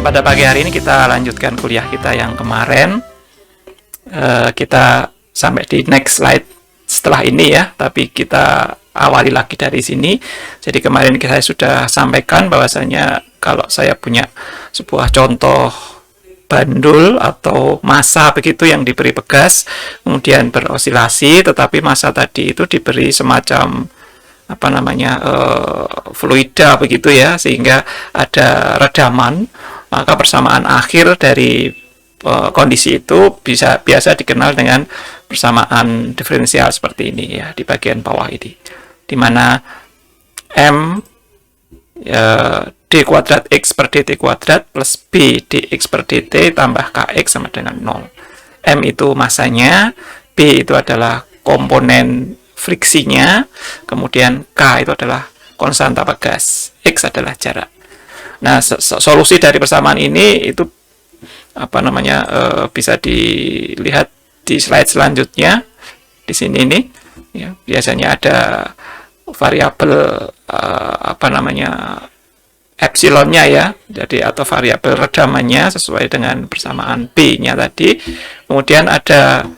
Nah, pada pagi hari ini kita lanjutkan kuliah kita yang kemarin. Kita sampai di next slide setelah ini ya, tapi kita awali lagi dari sini. Jadi kemarin saya sudah sampaikan bahwasanya kalau saya punya sebuah contoh bandul atau massa begitu yang diberi pegas, kemudian berosilasi, tetapi massa tadi itu diberi semacam fluida begitu ya, sehingga ada redaman, maka persamaan akhir dari kondisi itu biasa dikenal dengan persamaan diferensial seperti ini ya, di bagian bawah ini, di mana M d kuadrat x per dt kuadrat plus b dx per dt tambah kx sama dengan 0. M itu massanya, b itu adalah komponen friksinya, kemudian K itu adalah konstanta pegas, X adalah jarak. Nah, solusi dari persamaan ini itu bisa dilihat di slide selanjutnya. Di sini nih, ya, biasanya ada variabel epsilonnya ya, jadi atau variabel redamannya sesuai dengan persamaan B-nya tadi. Kemudian ada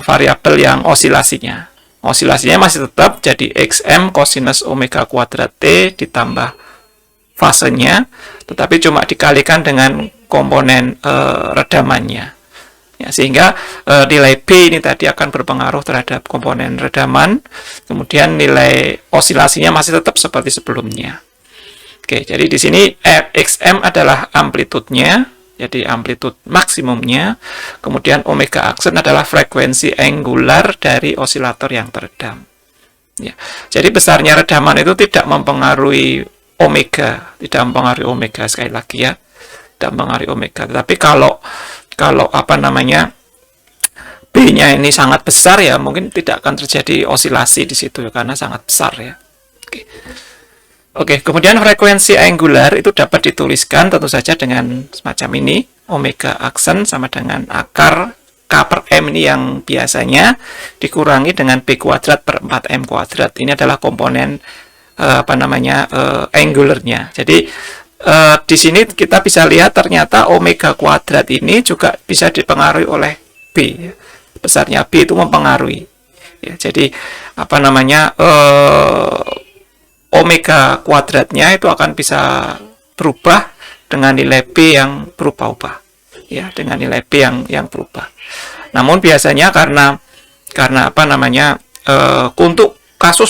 variabel yang osilasinya. Osilasinya masih tetap jadi XM kosinus omega kuadrat T ditambah fasenya, tetapi cuma dikalikan dengan komponen redamannya. Ya, sehingga nilai B ini tadi akan berpengaruh terhadap komponen redaman, kemudian nilai osilasinya masih tetap seperti sebelumnya. Oke, jadi di sini XM adalah amplitudenya, jadi amplitude maksimumnya, kemudian omega aksen adalah frekuensi angular dari osilator yang teredam. Ya, jadi besarnya redaman itu tidak mempengaruhi omega, sekali lagi ya, tidak mempengaruhi omega. Tetapi kalau B-nya ini sangat besar ya, mungkin tidak akan terjadi osilasi di situ ya, karena sangat besar ya. Oke, kemudian frekuensi angular itu dapat dituliskan tentu saja dengan semacam ini, omega aksen sama dengan akar K per M ini yang biasanya dikurangi dengan B kuadrat per 4M kuadrat. Ini adalah komponen angularnya. Jadi di sini kita bisa lihat ternyata omega kuadrat ini juga bisa dipengaruhi oleh B. Besarnya B itu mempengaruhi. Ya, jadi omega kuadratnya itu akan bisa berubah dengan nilai B yang berubah-ubah. Ya, dengan nilai B yang berubah. Namun biasanya karena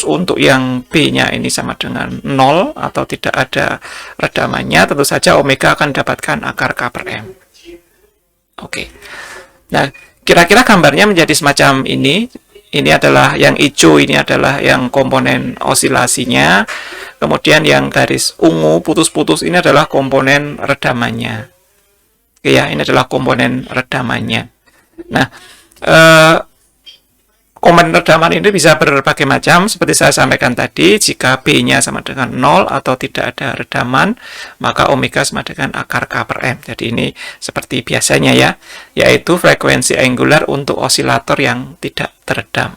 untuk yang B-nya ini sama dengan 0 atau tidak ada redamannya, tentu saja omega akan mendapatkan akar K per M. Oke. Nah, kira-kira gambarnya menjadi semacam ini. Ini adalah yang hijau, ini adalah yang komponen osilasinya. Kemudian yang garis ungu putus-putus ini adalah komponen redamannya. Oke ya, ini adalah komponen redamannya. Nah, komponen redaman ini bisa berbagai macam, seperti saya sampaikan tadi. Jika B-nya sama dengan 0 atau tidak ada redaman, maka omega sama dengan akar K per M. Jadi ini seperti biasanya ya, yaitu frekuensi angular untuk osilator yang tidak teredam.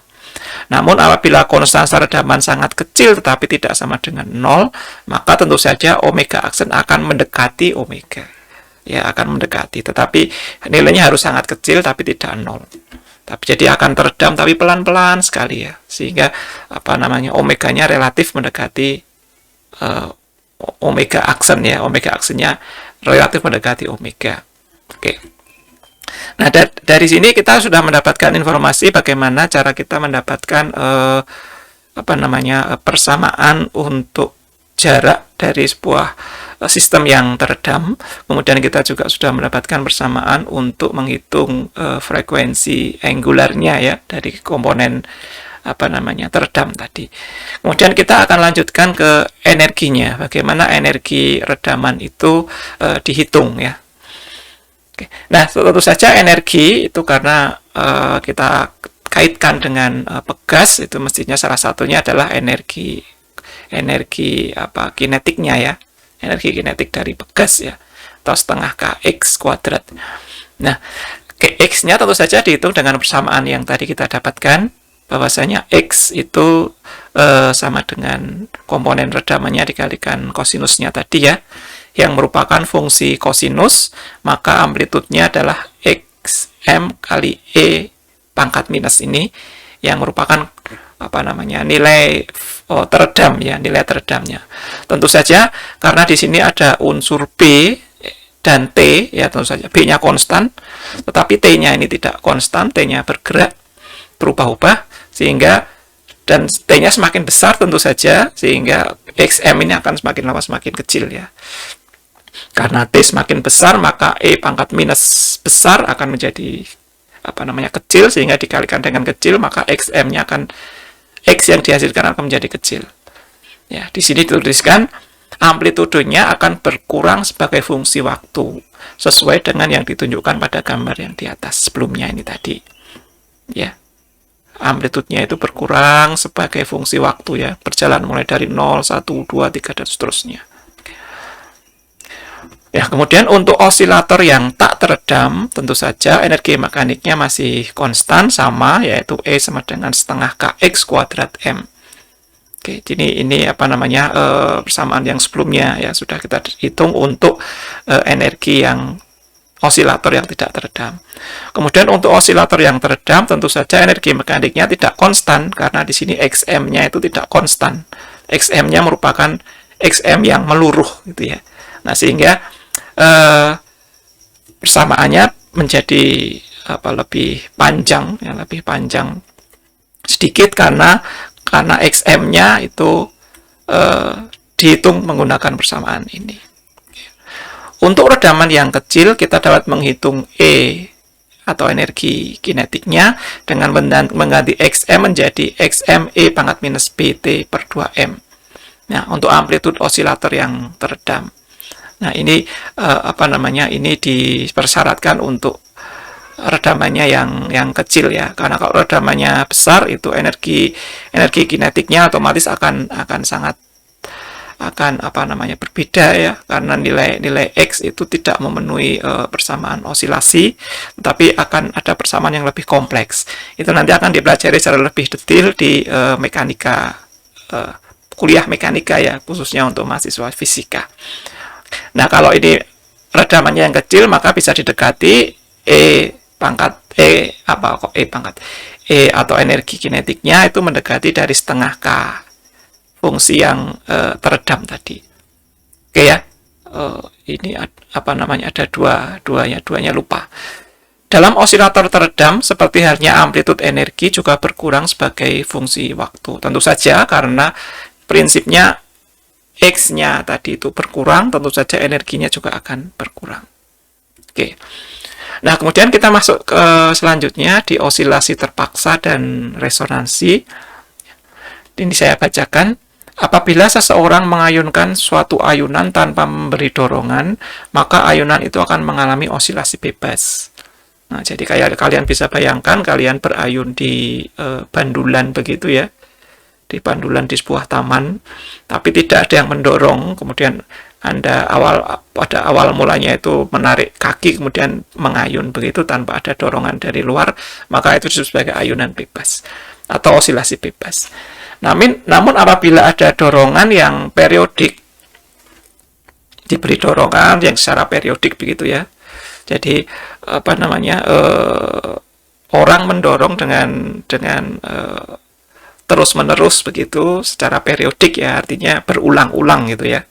Namun apabila konstanta redaman sangat kecil tetapi tidak sama dengan 0, maka tentu saja omega aksen akan mendekati omega. Ya, akan mendekati, tetapi nilainya harus sangat kecil tapi tidak 0. Tapi jadi akan teredam tapi pelan-pelan sekali ya, sehingga omeganya relatif mendekati omega aksen ya, omega aksennya relatif mendekati omega. Oke. Nah, dari sini kita sudah mendapatkan informasi bagaimana cara kita mendapatkan persamaan untuk jarak dari sebuah sistem yang teredam. Kemudian kita juga sudah mendapatkan persamaan untuk menghitung frekuensi angularnya ya dari komponen teredam tadi. Kemudian kita akan lanjutkan ke energinya, bagaimana energi redaman itu dihitung ya. Oke. Nah, tentu saja energi itu karena kita kaitkan dengan pegas, itu mestinya salah satunya adalah energi kinetiknya ya, energi kinetik dari pegas ya, atau setengah kx kuadrat. Nah, kx-nya tentu saja dihitung dengan persamaan yang tadi kita dapatkan, bahwasanya x itu sama dengan komponen redamannya dikalikan kosinusnya tadi ya. yang merupakan fungsi kosinus, maka amplitudenya adalah XM kali E pangkat minus ini, yang merupakan nilai teredam ya, nilai teredamnya. Tentu saja karena di sini ada unsur B dan T ya, tentu saja B-nya konstan, tetapi T-nya ini tidak konstan, T-nya bergerak, berubah-ubah, sehingga dan T-nya semakin besar tentu saja, sehingga XM ini akan semakin lama semakin kecil ya. Karena T semakin besar, maka E pangkat minus besar akan menjadi kecil, sehingga dikalikan dengan kecil, maka XM-nya akan X yang dihasilkan akan menjadi kecil. Ya, di sini dituliskan amplitudenya akan berkurang sebagai fungsi waktu, sesuai dengan yang ditunjukkan pada gambar yang di atas sebelumnya ini tadi. Ya. Amplitudenya itu berkurang sebagai fungsi waktu ya, berjalan mulai dari 0, 1, 2, 3 dan seterusnya. Ya, kemudian untuk osilator yang tak teredam, tentu saja energi mekaniknya masih konstan sama, yaitu E sama dengan setengah Kx kuadrat M. Oke, jadi ini persamaan yang sebelumnya ya sudah kita hitung untuk energi yang osilator yang tidak teredam. Kemudian untuk osilator yang teredam, tentu saja energi mekaniknya tidak konstan, karena di sini Xm-nya itu tidak konstan. Xm-nya merupakan Xm yang meluruh gitu ya. Nah, sehingga persamaannya menjadi lebih panjang ya, lebih panjang sedikit karena XM-nya itu dihitung menggunakan persamaan ini. Untuk redaman yang kecil kita dapat menghitung E atau energi kinetiknya dengan mengganti XM menjadi XM E pangkat minus BT per 2M. Nah, untuk amplitude osilator yang teredam. Nah, ini ini dipersyaratkan untuk redamannya yang kecil ya, karena kalau redamannya besar itu energi kinetiknya otomatis akan sangat berbeda ya, karena nilai X itu tidak memenuhi persamaan osilasi, tetapi akan ada persamaan yang lebih kompleks. Itu nanti akan dipelajari secara lebih detail di kuliah mekanika ya, khususnya untuk mahasiswa fisika. Nah, kalau ini redamannya yang kecil, maka bisa didekati E atau energi kinetiknya itu mendekati dari setengah K fungsi yang teredam tadi. Oke ya, ini ada duanya lupa. Dalam osilator teredam, seperti halnya amplitude energi juga berkurang sebagai fungsi waktu. Tentu saja karena prinsipnya X-nya tadi itu berkurang, tentu saja energinya juga akan berkurang. Oke. Nah, kemudian kita masuk ke selanjutnya di osilasi terpaksa dan resonansi. Ini saya bacakan. Apabila seseorang mengayunkan suatu ayunan tanpa memberi dorongan, maka ayunan itu akan mengalami osilasi bebas. Nah, jadi kalian bisa bayangkan kalian berayun di bandulan begitu ya. Di bandulan di sebuah taman, tapi tidak ada yang mendorong, kemudian Anda pada awal mulanya itu menarik kaki, kemudian mengayun begitu tanpa ada dorongan dari luar, maka itu disebut sebagai ayunan bebas atau osilasi bebas. Namun apabila ada dorongan yang periodik, diberi dorongan yang secara periodik begitu ya, jadi orang mendorong dengan terus-menerus begitu secara periodik ya, artinya berulang-ulang gitu ya,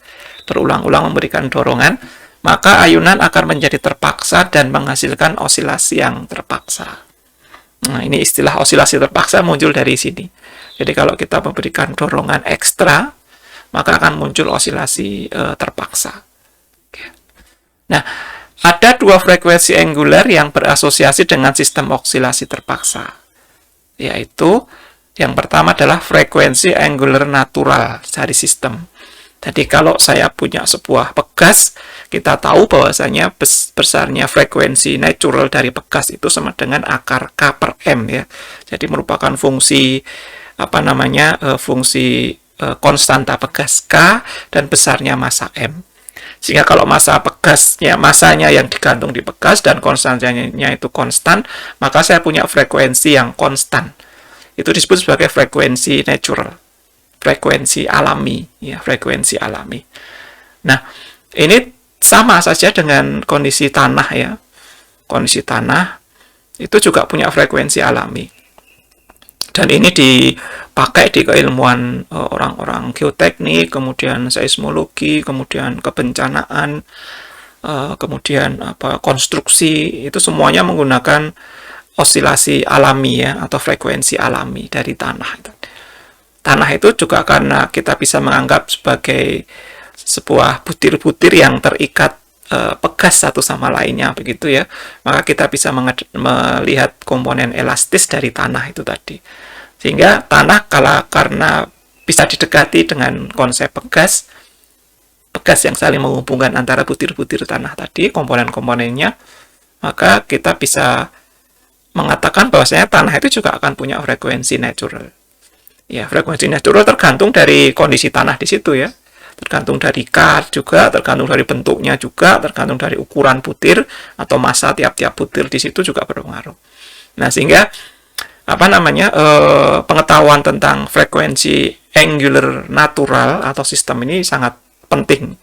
berulang-ulang memberikan dorongan, maka ayunan akan menjadi terpaksa dan menghasilkan osilasi yang terpaksa. Nah, ini istilah osilasi terpaksa muncul dari sini. Jadi kalau kita memberikan dorongan ekstra, maka akan muncul osilasi terpaksa. Nah, ada dua frekuensi angular yang berasosiasi dengan sistem osilasi terpaksa, yaitu yang pertama adalah frekuensi angular natural dari sistem. Jadi kalau saya punya sebuah pegas, kita tahu bahwasanya besarnya frekuensi natural dari pegas itu sama dengan akar K per M ya. Jadi merupakan fungsi fungsi konstanta pegas K dan besarnya massa M. Sehingga kalau masanya yang digantung di pegas dan konstantanya itu konstan, maka saya punya frekuensi yang konstan. Itu disebut sebagai frekuensi natural, frekuensi alami ya, frekuensi alami. Nah, ini sama saja dengan kondisi tanah ya. Kondisi tanah itu juga punya frekuensi alami. Dan ini dipakai di keilmuan orang-orang geoteknik, kemudian seismologi, kemudian kebencanaan, kemudian konstruksi, itu semuanya menggunakan osilasi alami ya, atau frekuensi alami dari tanah. Tanah itu juga karena kita bisa menganggap sebagai sebuah butir-butir yang terikat pegas satu sama lainnya begitu ya, maka kita bisa melihat komponen elastis dari tanah itu tadi. Sehingga tanah karena bisa didekati dengan konsep pegas yang saling menghubungkan antara butir-butir tanah tadi, komponen-komponennya, maka kita bisa mengatakan bahwasanya tanah itu juga akan punya frekuensi natural. Ya, frekuensi natural tergantung dari kondisi tanah di situ ya. Tergantung dari kat juga, tergantung dari bentuknya juga, tergantung dari ukuran butir atau massa tiap-tiap butir di situ juga berpengaruh. Nah, sehingga pengetahuan tentang frekuensi angular natural atau sistem ini sangat penting.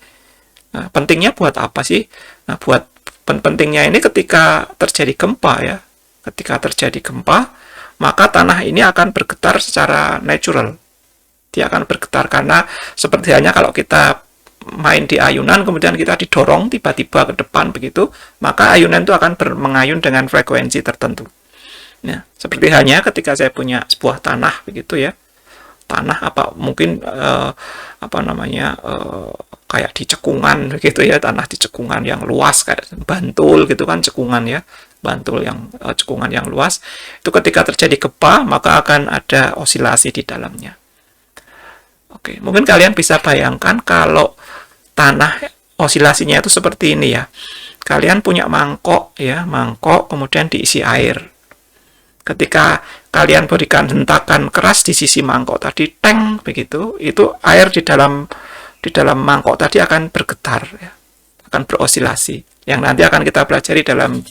Nah, pentingnya buat apa sih? Nah, buat pentingnya ini ketika terjadi gempa ya. Ketika terjadi gempa, maka tanah ini akan bergetar secara natural. Dia akan bergetar karena seperti halnya kalau kita main di ayunan, kemudian kita didorong tiba-tiba ke depan begitu, maka ayunan itu akan mengayun dengan frekuensi tertentu. Nah, seperti halnya ketika saya punya sebuah tanah begitu ya. Tanah mungkin kayak di cekungan begitu ya, tanah di cekungan yang luas kayak Bantul gitu kan, cekungan ya. Bantul yang cekungan yang luas, itu ketika terjadi gempa maka akan ada osilasi di dalamnya. Oke, mungkin kalian bisa bayangkan kalau tanah osilasinya itu seperti ini ya. Kalian punya mangkok ya, mangkok kemudian diisi air. Ketika kalian berikan hentakan keras di sisi mangkok tadi, teng begitu, itu air di dalam mangkok tadi akan bergetar ya, akan berosilasi. Yang nanti akan kita pelajari dalam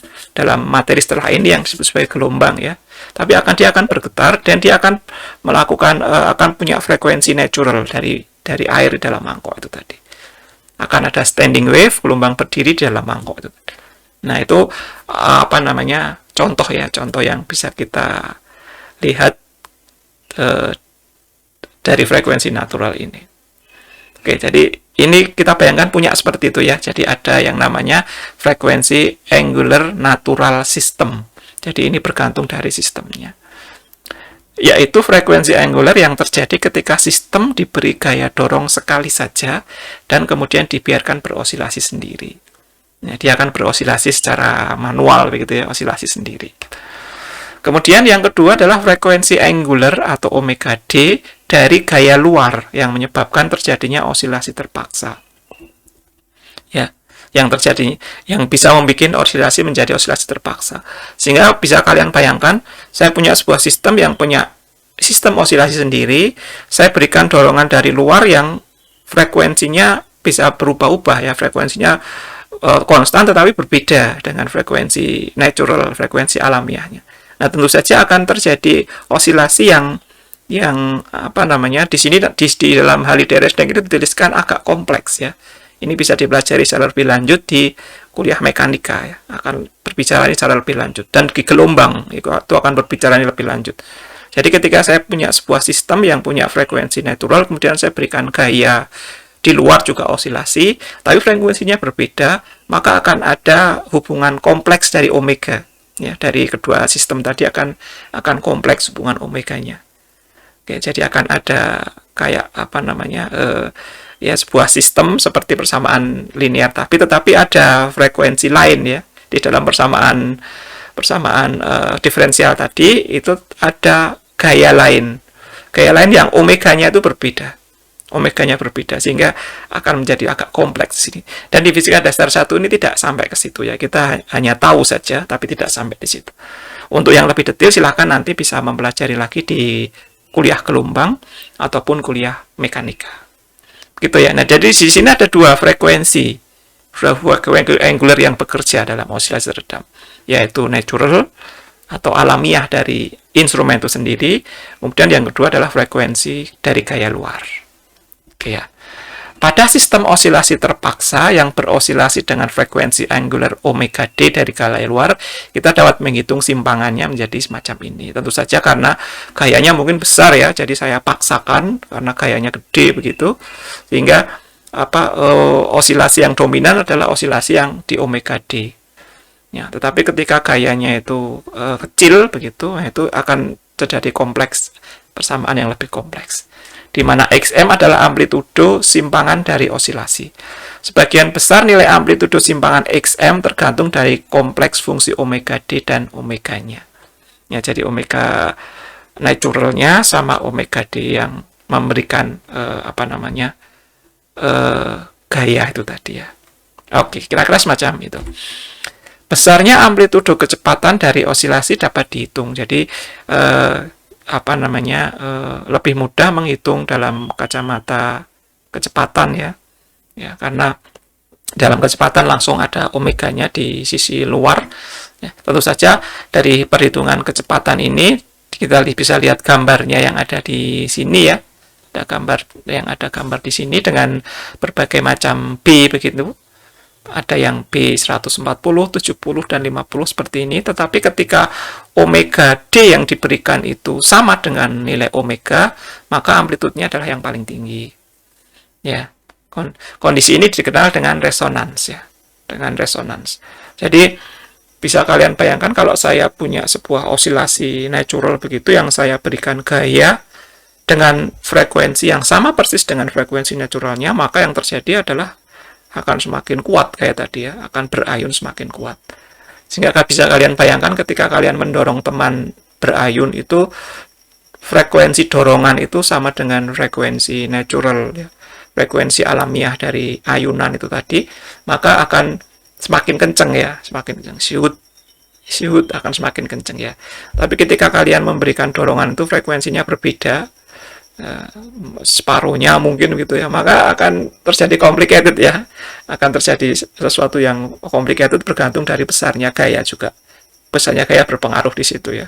materi setelah ini yang disebut sebagai gelombang ya. Tapi dia akan bergetar dan dia akan melakukan akan punya frekuensi natural dari air di dalam mangkok itu tadi. Akan ada standing wave, gelombang berdiri di dalam mangkok itu tadi. Nah, itu contoh ya, contoh yang bisa kita lihat dari frekuensi natural ini. Oke, jadi ini kita bayangkan punya seperti itu ya. Jadi ada yang namanya frekuensi angular natural system. Jadi ini bergantung dari sistemnya. Yaitu frekuensi angular yang terjadi ketika sistem diberi gaya dorong sekali saja dan kemudian dibiarkan berosilasi sendiri. Nah, dia akan berosilasi secara manual begitu ya, osilasi sendiri. Kemudian yang kedua adalah frekuensi angular atau omega D dari gaya luar yang menyebabkan terjadinya osilasi terpaksa. Ya, yang bisa membuat osilasi menjadi osilasi terpaksa. Sehingga bisa kalian bayangkan, saya punya sebuah sistem yang punya sistem osilasi sendiri, saya berikan dorongan dari luar yang frekuensinya bisa berubah-ubah ya, frekuensinya konstan tetapi berbeda dengan frekuensi natural, frekuensi alamiahnya. Nah, tentu saja akan terjadi osilasi yang di sini di dalam Haliday-Resnick itu dituliskan agak kompleks ya. Ini bisa dipelajari secara lebih lanjut di kuliah mekanika ya. Akan berbicara secara lebih lanjut dan di gelombang itu akan berbicara lebih lanjut. Jadi ketika saya punya sebuah sistem yang punya frekuensi natural, kemudian saya berikan gaya di luar juga osilasi, tapi frekuensinya berbeda, maka akan ada hubungan kompleks dari omega. Ya, dari kedua sistem tadi akan kompleks hubungan omeganya. Oke, jadi akan ada kayak sebuah sistem seperti persamaan linear tetapi ada frekuensi lain ya di dalam persamaan diferensial tadi, itu ada gaya lain yang omeganya itu berbeda. Omeganya berbeda sehingga akan menjadi agak kompleks di sini. Dan di fisika dasar 1 ini tidak sampai ke situ ya. Kita hanya tahu saja tapi tidak sampai di situ. Untuk yang lebih detail silahkan nanti bisa mempelajari lagi di kuliah gelombang ataupun kuliah mekanika. Gitu ya. Nah, jadi di sini ada dua frekuensi angular yang bekerja dalam osilasi redam, yaitu natural atau alamiah dari instrumen itu sendiri. Kemudian yang kedua adalah frekuensi dari gaya luar. Oke ya. Pada sistem osilasi terpaksa yang berosilasi dengan frekuensi angular omega d dari gaya luar, kita dapat menghitung simpangannya menjadi semacam ini. Tentu saja karena gayanya mungkin besar ya, jadi saya paksakan karena gayanya gede begitu, sehingga osilasi yang dominan adalah osilasi yang di omega d. Ya, tetapi ketika gayanya itu kecil begitu, itu akan terjadi kompleks, persamaan yang lebih kompleks, di mana XM adalah amplitudo simpangan dari osilasi. Sebagian besar nilai amplitudo simpangan XM tergantung dari kompleks fungsi omega D dan omeganya. Ya, jadi omega naturalnya sama omega D yang memberikan gaya itu tadi ya. Oke, kira-kira semacam itu. Besarnya amplitudo kecepatan dari osilasi dapat dihitung. Jadi lebih mudah menghitung dalam kacamata kecepatan ya. Ya, karena dalam kecepatan langsung ada omeganya di sisi luar. Ya, tentu saja dari perhitungan kecepatan ini kita bisa lihat gambarnya yang ada di sini ya. Ada gambar di sini dengan berbagai macam B begitu. Ada yang B 140, 70, dan 50 seperti ini. Tetapi ketika omega D yang diberikan itu sama dengan nilai omega, maka amplitudenya adalah yang paling tinggi. Ya, kondisi ini dikenal dengan resonans ya, dengan resonans. Jadi bisa kalian bayangkan kalau saya punya sebuah osilasi natural begitu yang saya berikan gaya dengan frekuensi yang sama persis dengan frekuensi naturalnya, maka yang terjadi adalah akan semakin kuat kayak tadi ya, akan berayun semakin kuat. Sehingga bisa kalian bayangkan ketika kalian mendorong teman berayun itu, frekuensi dorongan itu sama dengan frekuensi natural ya, frekuensi alamiah dari ayunan itu tadi, maka akan semakin kenceng ya, semakin kenceng, siut akan semakin kenceng ya. Tapi ketika kalian memberikan dorongan itu frekuensinya berbeda, separuhnya mungkin gitu ya, maka akan terjadi complicated ya, akan terjadi sesuatu yang complicated bergantung dari besarnya gaya juga. Besarnya gaya berpengaruh di situ ya.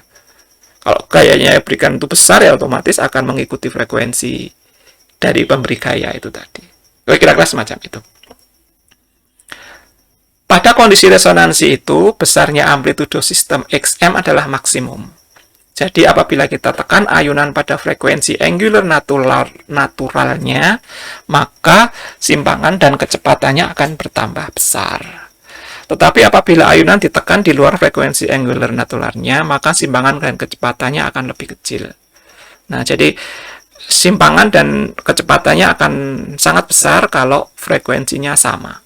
Kalau gayanya berikan itu besar ya otomatis akan mengikuti frekuensi dari pemberi gaya itu tadi. Kira-kira semacam itu. Pada kondisi resonansi itu, besarnya amplitudo sistem XM adalah maksimum. Jadi apabila kita tekan ayunan pada frekuensi angular naturalnya, maka simpangan dan kecepatannya akan bertambah besar. Tetapi apabila ayunan ditekan di luar frekuensi angular naturalnya, maka simpangan dan kecepatannya akan lebih kecil. Nah, jadi simpangan dan kecepatannya akan sangat besar kalau frekuensinya sama.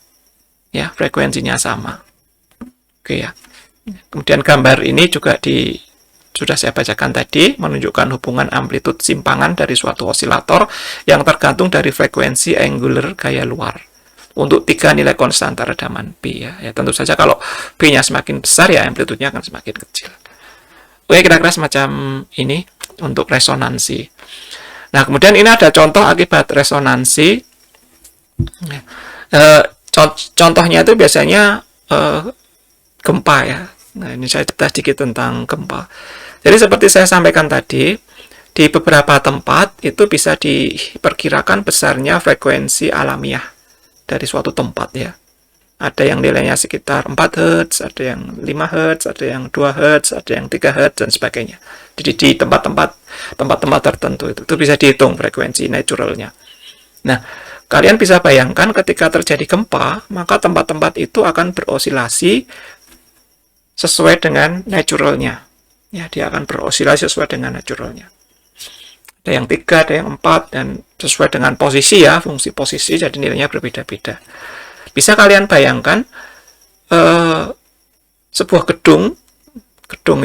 Ya, frekuensinya sama. Oke ya. Kemudian gambar ini juga sudah saya bacakan tadi, menunjukkan hubungan amplitude simpangan dari suatu osilator yang tergantung dari frekuensi angular gaya luar. Untuk 3 nilai konstanta redaman B ya. Ya tentu saja kalau B-nya semakin besar ya amplitudenya akan semakin kecil. Oke, kira-kira semacam ini untuk resonansi. Nah, kemudian ini ada contoh akibat resonansi. Contohnya itu biasanya gempa ya. Nah, ini saya cerita sedikit tentang gempa. Jadi seperti saya sampaikan tadi, di beberapa tempat itu bisa diperkirakan besarnya frekuensi alamiah dari suatu tempat ya. Ada yang nilainya sekitar 4 Hz, ada yang 5 Hz, ada yang 2 Hz, ada yang 3 Hz, dan sebagainya. Jadi di tempat-tempat tertentu itu bisa dihitung frekuensi naturalnya. Nah, kalian bisa bayangkan ketika terjadi gempa, maka tempat-tempat itu akan berosilasi sesuai dengan naturalnya. Ya, dia akan berosilasi sesuai dengan naturalnya. Ada yang 3, ada yang 4, dan sesuai dengan posisi ya, fungsi posisi, jadi nilainya berbeda-beda. Bisa kalian bayangkan sebuah gedung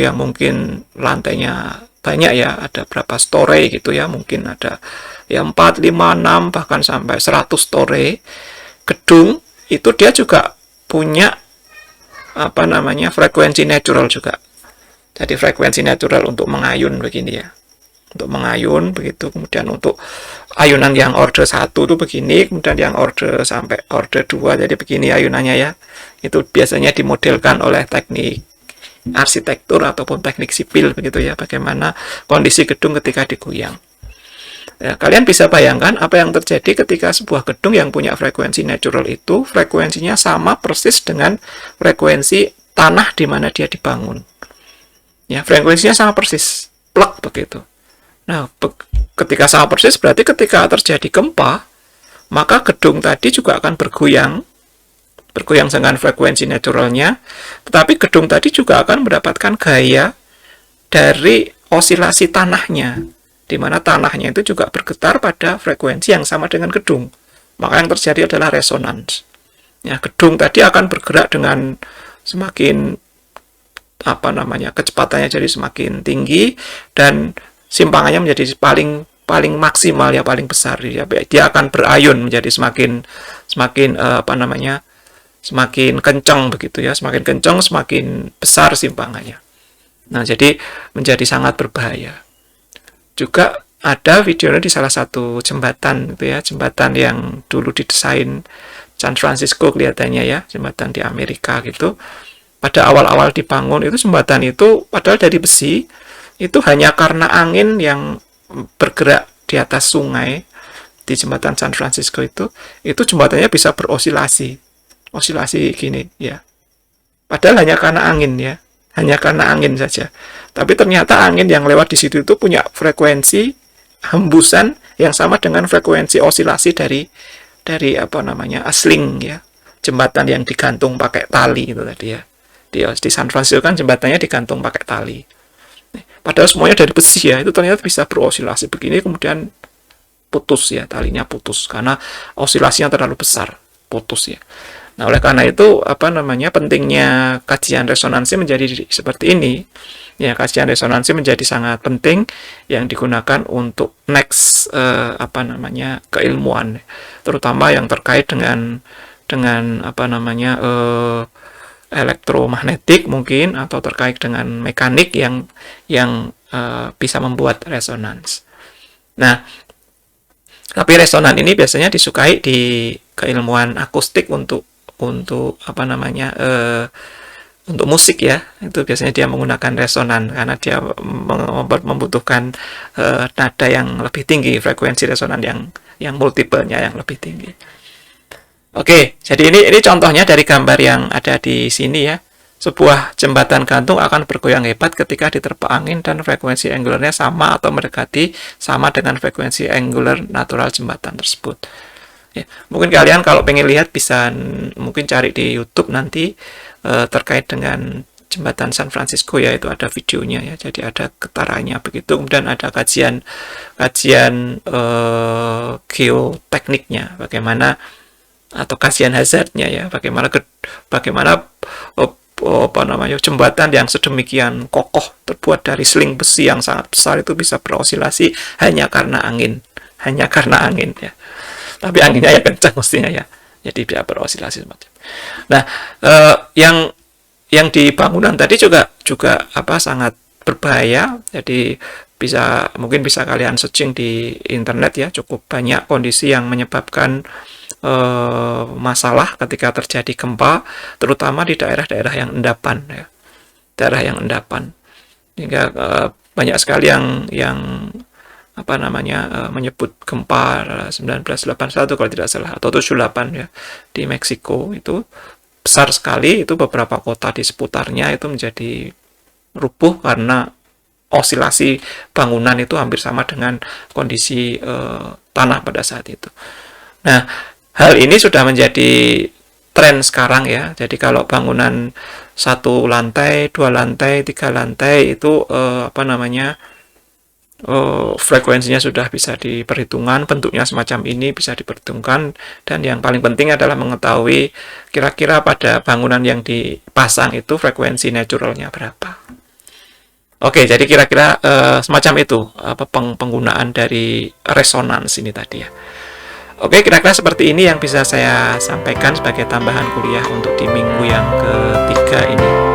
yang mungkin lantainya banyak ya, ada berapa story gitu ya, mungkin ada ya 4, 5, 6, bahkan sampai 100 story. Gedung itu dia juga punya frekuensi natural juga. Jadi frekuensi natural untuk mengayun begini ya. Untuk mengayun begitu, kemudian untuk ayunan yang order 1 itu begini, kemudian yang order sampai order 2 jadi begini ayunannya ya. Itu biasanya dimodelkan oleh teknik arsitektur ataupun teknik sipil begitu ya, bagaimana kondisi gedung ketika digoyang. Ya, kalian bisa bayangkan apa yang terjadi ketika sebuah gedung yang punya frekuensi natural itu frekuensinya sama persis dengan frekuensi tanah di mana dia dibangun. Ya, frekuensinya sama persis, plek begitu. Nah, ketika sama persis berarti ketika terjadi gempa, maka gedung tadi juga akan bergoyang dengan frekuensi naturalnya, tetapi gedung tadi juga akan mendapatkan gaya dari osilasi tanahnya, di mana tanahnya itu juga bergetar pada frekuensi yang sama dengan gedung. Maka yang terjadi adalah resonans. Ya, gedung tadi akan bergerak dengan semakin kecepatannya jadi semakin tinggi dan simpangannya menjadi paling maksimal ya, paling besar ya. Dia akan berayun menjadi semakin kencang begitu ya, semakin kencang semakin besar simpangannya. Nah, jadi menjadi sangat berbahaya. Juga ada videonya di salah satu jembatan gitu ya, jembatan yang dulu didesain San Francisco kelihatannya ya, jembatan di Amerika gitu. Pada awal-awal dibangun itu jembatan itu padahal dari besi, itu hanya karena angin yang bergerak di atas sungai di jembatan San Francisco itu jembatannya bisa berosilasi gini ya. Padahal hanya karena angin ya, hanya karena angin saja. Tapi ternyata angin yang lewat di situ itu punya frekuensi hembusan yang sama dengan frekuensi osilasi dari sling ya, jembatan yang digantung pakai tali itu tadi ya. Di San Francisco kan jembatannya digantung pakai tali. Padahal semuanya dari besi ya, itu ternyata bisa berosilasi begini, kemudian putus ya, talinya putus karena osilasinya terlalu besar, putus ya. Nah, oleh karena itu pentingnya kajian resonansi menjadi seperti ini. Ya, kajian resonansi menjadi sangat penting yang digunakan untuk next keilmuan, terutama yang terkait dengan elektromagnetik mungkin, atau terkait dengan mekanik yang bisa membuat resonans. Nah, tapi resonan ini biasanya disukai di keilmuan akustik untuk untuk musik ya. Itu biasanya dia menggunakan resonan karena dia membutuhkan nada yang lebih tinggi, frekuensi resonan yang multiple-nya yang lebih tinggi. Oke, jadi ini contohnya dari gambar yang ada di sini ya. Sebuah jembatan gantung akan bergoyang hebat ketika diterpa angin dan frekuensi angularnya sama atau mendekati sama dengan frekuensi angular natural jembatan tersebut. Ya, mungkin kalian kalau pengen lihat bisa mungkin cari di YouTube nanti terkait dengan jembatan San Francisco ya, itu ada videonya ya. Jadi ada getarannya begitu, kemudian ada kajian geotekniknya bagaimana, atau kajian hazardnya ya, bagaimana jembatan yang sedemikian kokoh terbuat dari sling besi yang sangat besar itu bisa berosilasi hanya karena angin ya. Tapi anginnya ya kencang mestinya ya, jadi bisa berosilasi semacam. Nah, yang di bangunan tadi juga sangat berbahaya. Jadi mungkin bisa kalian searching di internet ya, cukup banyak kondisi yang menyebabkan masalah ketika terjadi gempa, terutama di daerah-daerah yang endapan ya. Daerah yang endapan. Hingga banyak sekali yang menyebut gempa 1981 kalau tidak salah, atau 78 ya, di Meksiko itu besar sekali. Itu beberapa kota di seputarnya itu menjadi rubuh karena osilasi bangunan itu hampir sama dengan kondisi tanah pada saat itu. Nah, hal ini sudah menjadi tren sekarang ya. Jadi kalau bangunan 1 lantai, 2 lantai, 3 lantai itu frekuensinya sudah bisa diperhitungkan, bentuknya semacam ini bisa diperhitungkan, dan yang paling penting adalah mengetahui kira-kira pada bangunan yang dipasang itu frekuensi naturalnya berapa. Oke, jadi kira-kira semacam itu penggunaan dari resonans ini tadi ya. Oke, kira-kira seperti ini yang bisa saya sampaikan sebagai tambahan kuliah untuk di minggu yang ketiga ini.